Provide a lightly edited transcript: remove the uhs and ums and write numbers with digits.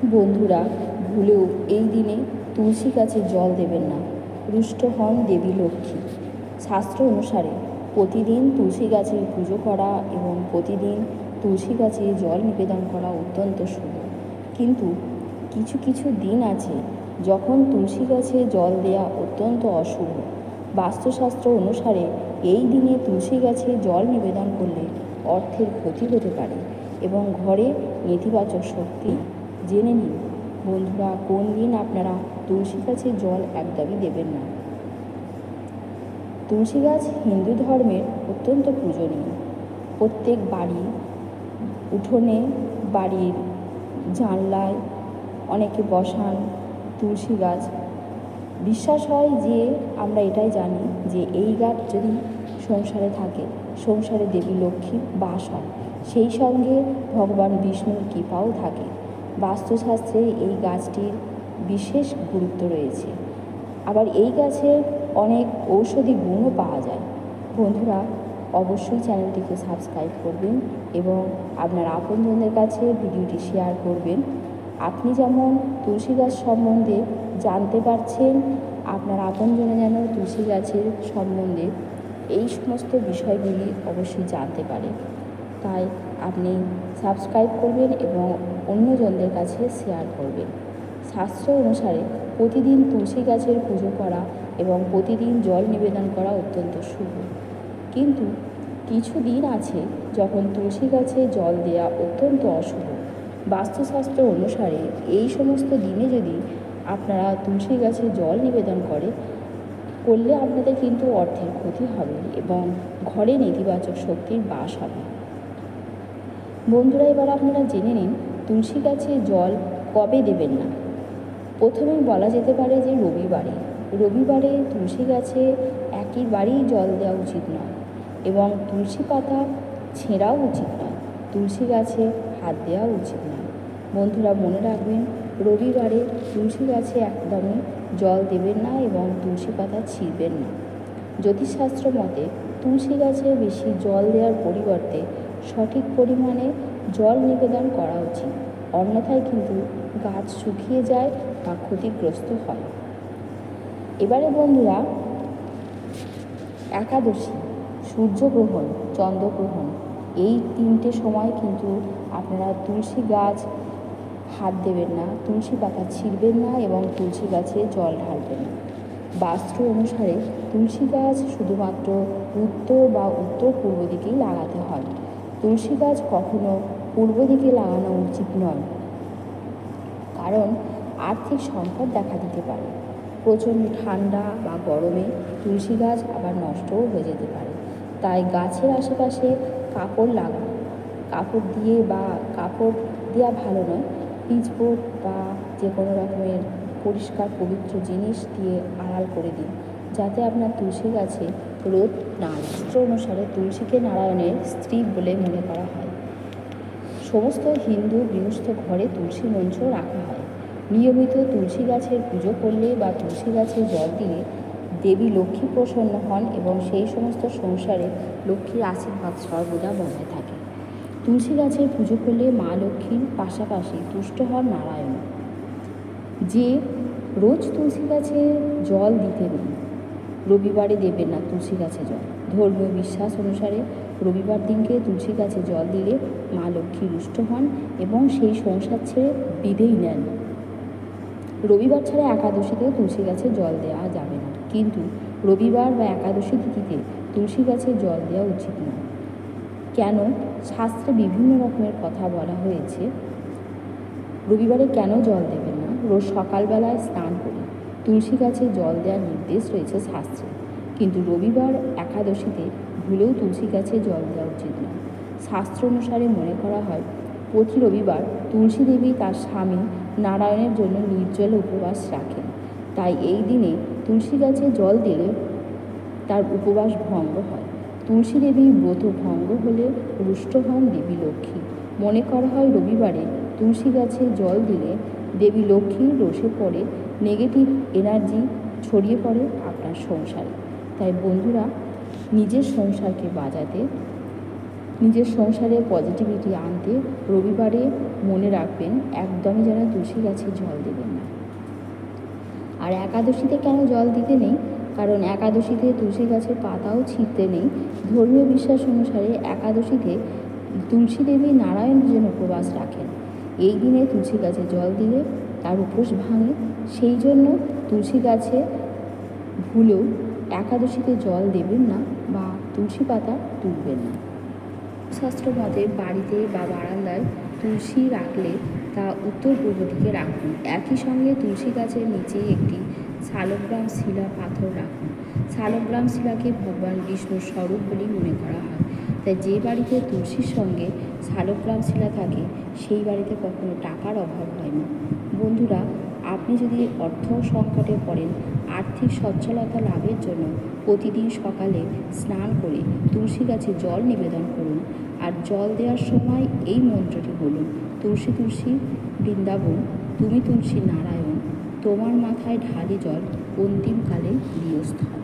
বন্ধুরা, ভুলেও এই দিনে তুলসী গাছে জল দেবেন না, রুষ্ট হন দেবী লক্ষ্মী। শাস্ত্র অনুসারে প্রতিদিন তুলসী গাছের পুজো করা এবং প্রতিদিন তুলসী গাছে জল নিবেদন করা অত্যন্ত শুভ। কিন্তু কিছু কিছু দিন আছে যখন তুলসী গাছে জল দেওয়া অত্যন্ত অশুভ। বাস্তুশাস্ত্র অনুসারে এই দিনে তুলসী গাছে জল নিবেদন করলে অর্থের ক্ষতি হতে পারে এবং ঘরে নেতিবাচক শক্তি। জেনে নিন বন্ধুরা, কোন দিন আপনারা তুলসী গাছে জল একদমই দেবেন না। তুলসী গাছ হিন্দু ধর্মের অত্যন্ত পূজনীয়। প্রত্যেক বাড়ি, উঠোনে, বাড়ির জানলায় অনেকে বসান তুলসী গাছ। বিশ্বাস হয় যে আমরা এটাই জানি যে এই গাছ যদি সংসারে থাকে, সংসারে দেবী লক্ষ্মী বাস হয়, সেই সঙ্গে ভগবান বিষ্ণুর কৃপাও থাকে। বাস্তুশাস্ত্রে এই গাছটির বিশেষ গুরুত্ব রয়েছে। আবার এই গাছের অনেক ঔষধি গুণও পাওয়া যায়। বন্ধুরা, অবশ্যই চ্যানেলটিকে সাবস্ক্রাইব করবেন এবং আপনার আপনজনদের কাছে ভিডিওটি শেয়ার করবেন। আপনি যেমন তুলসী গাছ সম্বন্ধে জানতে পারছেন, আপনার আপনজনে যেন তুলসী গাছের সম্বন্ধে এই সমস্ত বিষয়গুলি অবশ্যই জানতে পারে। তাই আপনি সাবস্ক্রাইব করবেন এবং অন্যজনদের কাছে শেয়ার করবেন। শাস্ত্র অনুসারে প্রতিদিন তুলসী গাছের পুজো করা এবং প্রতিদিন জল নিবেদন করা অত্যন্ত শুভ। কিন্তু কিছু দিন আছে যখন তুলসী গাছে জল দেওয়া অত্যন্ত অশুভ। বাস্তুশাস্ত্র অনুসারে এই সমস্ত দিনে যদি আপনারা তুলসী গাছে জল নিবেদন করলে আপনাদের কিন্তু অর্থের ক্ষতি হবে এবং ঘরে নেতিবাচক শক্তির বাস হবে। বন্ধুরা, এবার আপনারা জেনে নিন তুলসী গাছে জল কবে দেবেন না। প্রথমেই বলা যেতে পারে যে রবিবারে তুলসী গাছে একেবারেই জল দেওয়া উচিত নয় এবং তুলসী পাতা ছেঁড়াও উচিত নয়, তুলসী গাছে হাত দেওয়া উচিত নয়। বন্ধুরা, মনে রাখবেন, রবিবারে তুলসী গাছে একদমই জল দেবেন না এবং তুলসী পাতা ছিঁড়বেন না। জ্যোতিষশাস্ত্র মতে তুলসী গাছে বেশি জল দেওয়ার পরিবর্তে সঠিক পরিমাণে জল নিবেদন করা উচিত, অন্যথায় কিন্তু গাছ শুকিয়ে যায় বা ক্ষতিগ্রস্ত হয়। এবারে বন্ধুরা, একাদশী, সূর্যগ্রহণ, চন্দ্রগ্রহণ, এই তিনটে সময় কিন্তু আপনারা তুলসী গাছ হাত দেবেন না, তুলসী পাতা ছিঁড়বেন না এবং তুলসী গাছে জল ঢালবেন না। বাস্তু অনুসারে তুলসী গাছ শুধুমাত্র উত্তর বা উত্তর পূর্ব দিকেই লাগাতে হয়। তুলসী গাছ কখনো পূর্ব দিকে লাগানো উচিত নয়, কারণ আর্থিক সংকট দেখা দিতে পারে। প্রচণ্ড ঠান্ডা বা গরমে তুলসী গাছ আবার নষ্টও হয়ে যেতে পারে। তাই গাছের আশেপাশে কাপড় দেওয়া ভালো নয়। পিচবোর্ড বা যে কোনো রকমের পরিষ্কার পবিত্র জিনিস দিয়ে আড়াল করে দিন, যাতে আপনার তুলসী গাছে রোদ না লাগে। শাস্ত্র অনুসারে তুলসীকে নারায়ণের স্ত্রী বলে মনে করা হয়। সমস্ত হিন্দু গৃহস্থ ঘরে তুলসী মঞ্চ রাখা হয়। নিয়মিত তুলসী গাছের পুজো করলে বা তুলসী গাছে জল দিলে দেবী লক্ষ্মী প্রসন্ন হন এবং সেই সমস্ত সংসারে লক্ষ্মীর আশীর্বাদ সর্বদা বজায় থাকে। তুলসী গাছের পুজো করলে মা লক্ষ্মীর পাশাপাশি তুষ্ট হন নারায়ণ। যে রোজ তুলসী গাছে জল দিতে নেই, রবিবারে দেবেন না তুলসী গাছে জল। ধর্মীয় বিশ্বাস অনুসারে রবিবার দিনকে তুলসী গাছে জল দিলে মা লক্ষ্মী রুষ্ট হন এবং সেই সংসার ছেড়ে বিদেয় নেন। রবিবার ছাড়া একাদশীতেও তুলসী গাছে জল দেওয়া যাবে না, কিন্তু রবিবার বা একাদশী তিথিতে তুলসী গাছে জল দেওয়া উচিত নয়। কেন? শাস্ত্রে বিভিন্ন রকমের কথা বলা হয়েছে। রবিবারে কেন জল দেবেন না? রোজ সকালবেলায় স্নান করে তুলসী গাছে জল দেওয়ার নির্দেশ রয়েছে শাস্ত্রে, কিন্তু রবিবার একাদশীতে ভুলেও তুলসী গাছে জল দেওয়া উচিত নয়। শাস্ত্র অনুসারে মনে করা হয় প্রতি রবিবার তুলসী দেবী তার স্বামী নারায়ণের জন্য নির্জলে উপবাস রাখেন। তাই এই দিনে তুলসী গাছে জল দিলে তার উপবাস ভঙ্গ হয়। তুলসী দেবীর ব্রত ভঙ্গ হলে রুষ্ট হন দেবী লক্ষ্মী। মনে করা হয় রবিবারে তুলসী গাছে জল দিলে দেবী লক্ষ্মীর রোষে পড়ে, নেগেটিভ এনার্জি ছড়িয়ে পড়ে আপনার সংসারে। তাই বন্ধুরা, নিজের সংসারকে বাঁচাতে নিজের সংসারে পজিটিভিটি আনতে রবিবারে মনে রাখবেন একদমই যেন তুলসী গাছে জল দেবেন না। আর একাদশীতে কেন জল দিতে নেই? কারণ একাদশীতে তুলসী গাছের পাতাও ছিঁড়তে নেই। ধর্মীয় বিশ্বাস অনুসারে একাদশীতে তুলসী দেবী নারায়ণের জন্য উপবাস রাখেন। এই দিনে তুলসী গাছে জল দিলে তার উপোস ভাঙে। সেই জন্য তুলসী গাছে ভুলেও একাদশীতে জল দেবেন না বা তুলসী পাতা তুলবেন না। শাস্ত্র মতে বাড়িতে বা বারান্দায় তুলসী রাখলে তা উত্তর পূর্ব দিকে রাখুন। একই সঙ্গে তুলসী গাছের নিচে একটি শালগ্রাম শিলা পাথর রাখুন। শালগ্রাম শিলাকে ভগবান বিষ্ণুর স্বরূপ বলেই মনে করা হয়। তাই যে বাড়িতে তুলসীর সঙ্গে শালগ্রাম শিলা থাকে সেই বাড়িতে কখনো টাকার অভাব হয় না। বন্ধুরা, আপনি যদি অর্থ সংকটে পড়েন, আর্থিক সচ্ছলতা লাভের জন্য প্রতিদিন সকালে স্নান করে তুলসী গাছে জল নিবেদন করুন। আর জল দেওয়ার সময় এই মন্ত্রটি বলুন: তুলসী তুলসী বৃন্দাবন, তুমি তুলসী নারায়ণ, তোমার মাথায় ঢালি জল, অন্তিমকালে দিও স্থল।